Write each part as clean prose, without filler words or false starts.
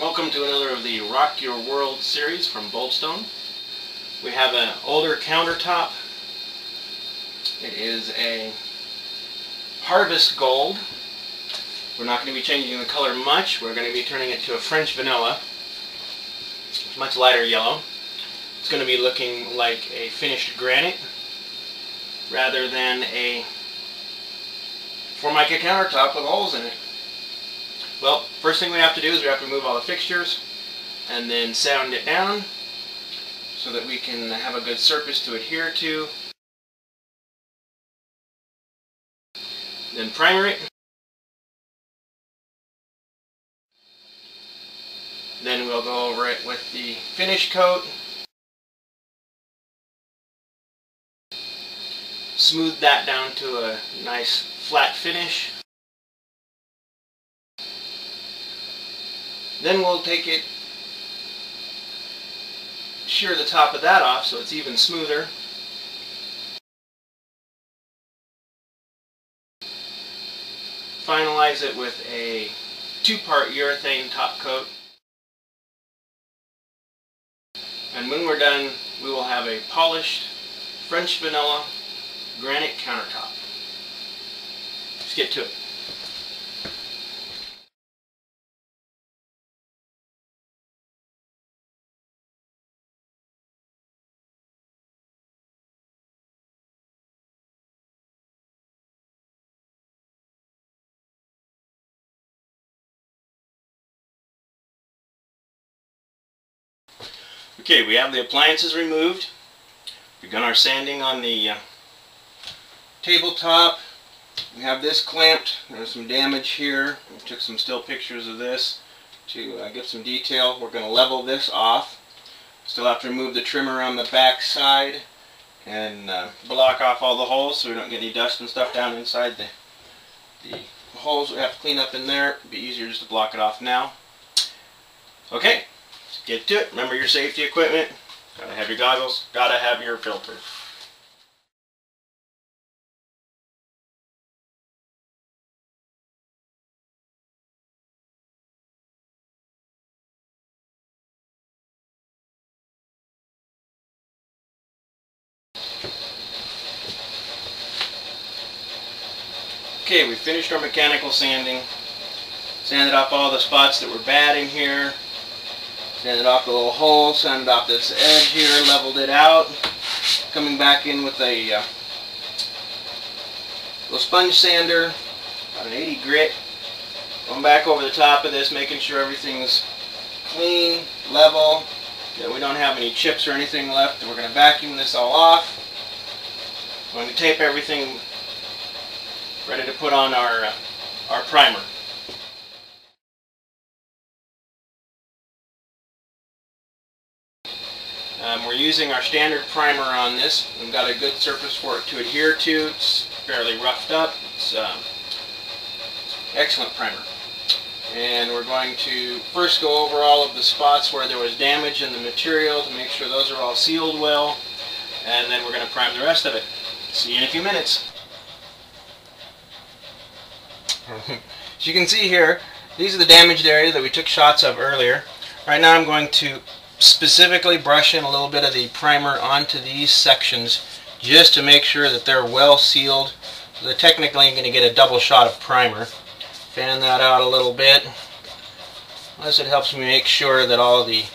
Welcome to another of the Rock Your World series from BOLDStone. We have an older countertop. It is a harvest gold. We're not going to be changing the color much. We're going to be turning it to a French vanilla. It's much lighter yellow. It's going to be looking like a finished granite rather than a Formica countertop with holes in it. Well, first thing we have to do is we have to remove all the fixtures and then sand it down so that we can have a good surface to adhere to. Then primer it. Then we'll go over it with the finish coat. Smooth that down to a nice flat finish. Then we'll take it, shear the top of that off so it's even smoother. Finalize it with a 2-part urethane top coat. And when we're done, we will have a polished French vanilla granite countertop. Let's get to it. Okay, we have the appliances removed. We've done our sanding on the tabletop. We have this clamped. There's some damage here. We took some still pictures of this to get some detail. We're going to level this off. Still have to remove the trimmer on the back side and block off all the holes so we don't get any dust and stuff down inside the holes we have to clean up in there. It'd be easier just to block it off now. Okay. Get to it. Remember your safety equipment. Gotta have your goggles. Gotta have your filter. Okay, we finished our mechanical sanding. Sanded off all the spots that were bad in here. Sanded off the little hole, sanded off this edge here, leveled it out. Coming back in with a little sponge sander, about an 80 grit. Going back over the top of this, making sure everything's clean, level, that we don't have any chips or anything left. And we're going to vacuum this all off. We're going to tape everything ready to put on our primer. We're using our standard primer on this. We've got a good surface for it to adhere to. It's fairly roughed up. It's excellent primer. And we're going to first go over all of the spots where there was damage in the material to make sure those are all sealed well. And then we're going to prime the rest of it. See you in a few minutes. As you can see here, these are the damaged areas that we took shots of earlier. Right now I'm going to specifically brush in a little bit of the primer onto these sections just to make sure that they're well sealed. So they're technically going to get a double shot of primer. Fan that out a little bit. Plus it helps me make sure that all the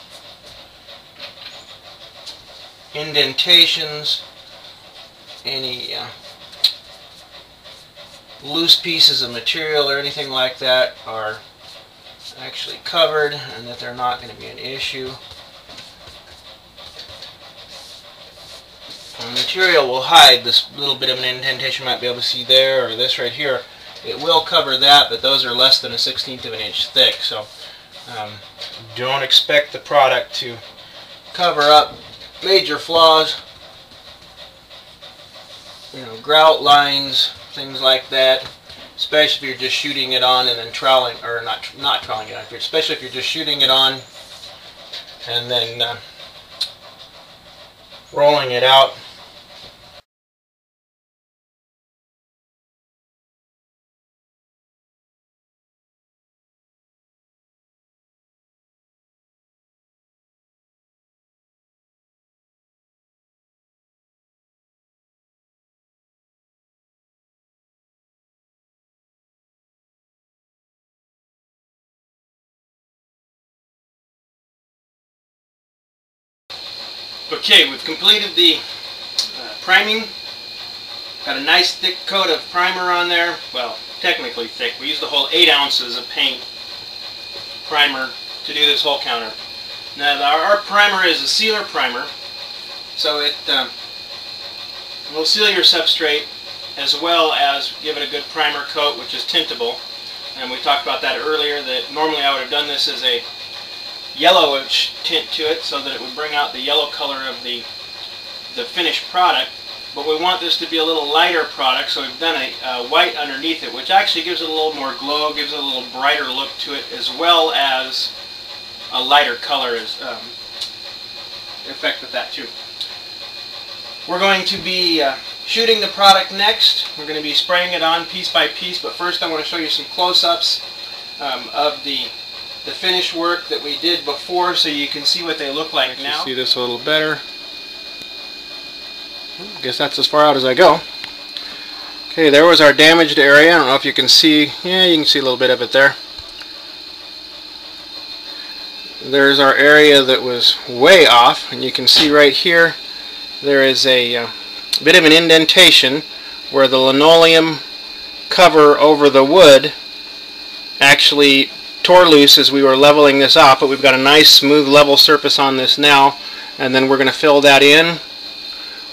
indentations, any loose pieces of material or anything like that are actually covered and that they're not going to be an issue. The material will hide this little bit of an indentation you might be able to see there, or this right here. It will cover that, but those are less than a 1/16 of an inch thick, so don't expect the product to cover up major flaws, grout lines, things like that, especially if you're just shooting it on and then troweling, or not troweling it on, especially if you're just shooting it on and then rolling it out. Okay, we've completed the priming. Got a nice thick coat of primer on there. Well, technically thick. We used the whole 8 ounces of paint primer to do this whole counter. Now our primer is a sealer primer, so it will seal your substrate as well as give it a good primer coat, which is tintable. And we talked about that earlier, that normally I would have done this as a yellowish tint to it so that it would bring out the yellow color of the finished product. But we want this to be a little lighter product, so we've done a white underneath it, which actually gives it a little more glow, gives it a little brighter look to it, as well as a lighter color effect with that too. We're going to be shooting the product next. We're going to be spraying it on piece by piece, but first I want to show you some close-ups of the finished work that we did before, so you can see what they look like now. See this a little better. I guess that's as far out as I go. Okay, there was our damaged area. I don't know if you can see. Yeah, you can see a little bit of it there. There's our area that was way off, and you can see right here there is a bit of an indentation where the linoleum cover over the wood actually tore loose as we were leveling this off, but we've got a nice smooth level surface on this now, and then we're going to fill that in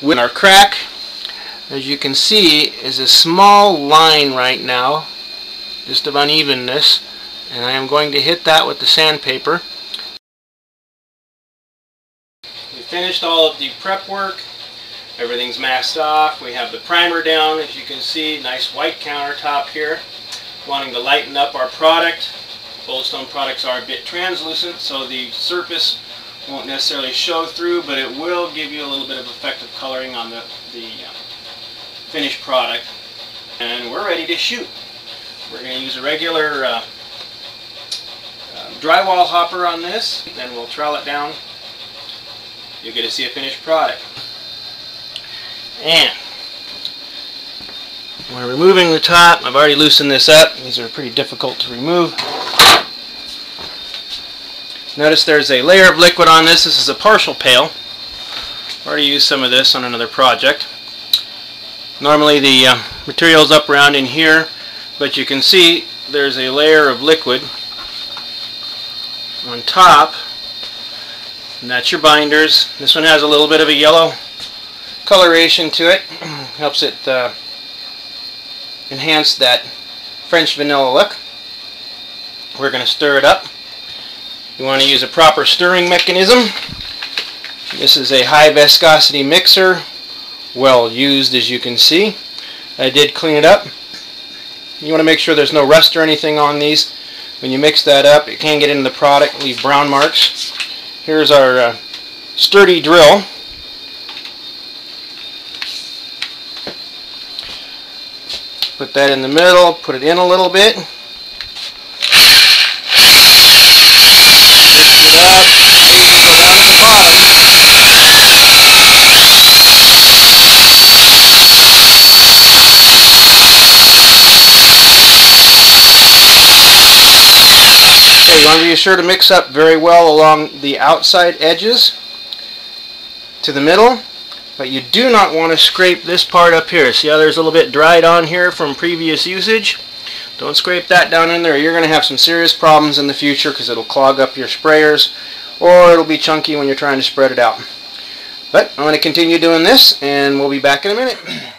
with our crack. As you can see, is a small line right now, just of unevenness, and I am going to hit that with the sandpaper. We finished all of the prep work. Everything's masked off. We have the primer down, as you can see, nice white countertop here. Wanting to lighten up our product. BOLDStone products are a bit translucent, so the surface won't necessarily show through, but it will give you a little bit of effective coloring on the finished product. And we're ready to shoot. We're going to use a regular drywall hopper on this, then we'll trowel it down. You'll get to see a finished product. And we're removing the top. I've already loosened this up. These are pretty difficult to remove. Notice there's a layer of liquid on this. This is a partial pail. I've already used some of this on another project. Normally the material's up around in here, but you can see there's a layer of liquid on top, and that's your binders. This one has a little bit of a yellow coloration to it. Helps it enhance that French vanilla look. We're going to stir it up. You want to use a proper stirring mechanism. This is a high viscosity mixer, well used, as you can see. I did clean it up. You want to make sure there's no rust or anything on these. When you mix that up, it can get into the product, leave brown marks. Here's our sturdy drill. Put that in the middle, put it in a little bit. You want to be sure to mix up very well along the outside edges to the middle, but you do not want to scrape this part up here. See how there's a little bit dried on here from previous usage? Don't scrape that down in there. You're going to have some serious problems in the future because it'll clog up your sprayers, or it'll be chunky when you're trying to spread it out. But I'm going to continue doing this, and we'll be back in a minute.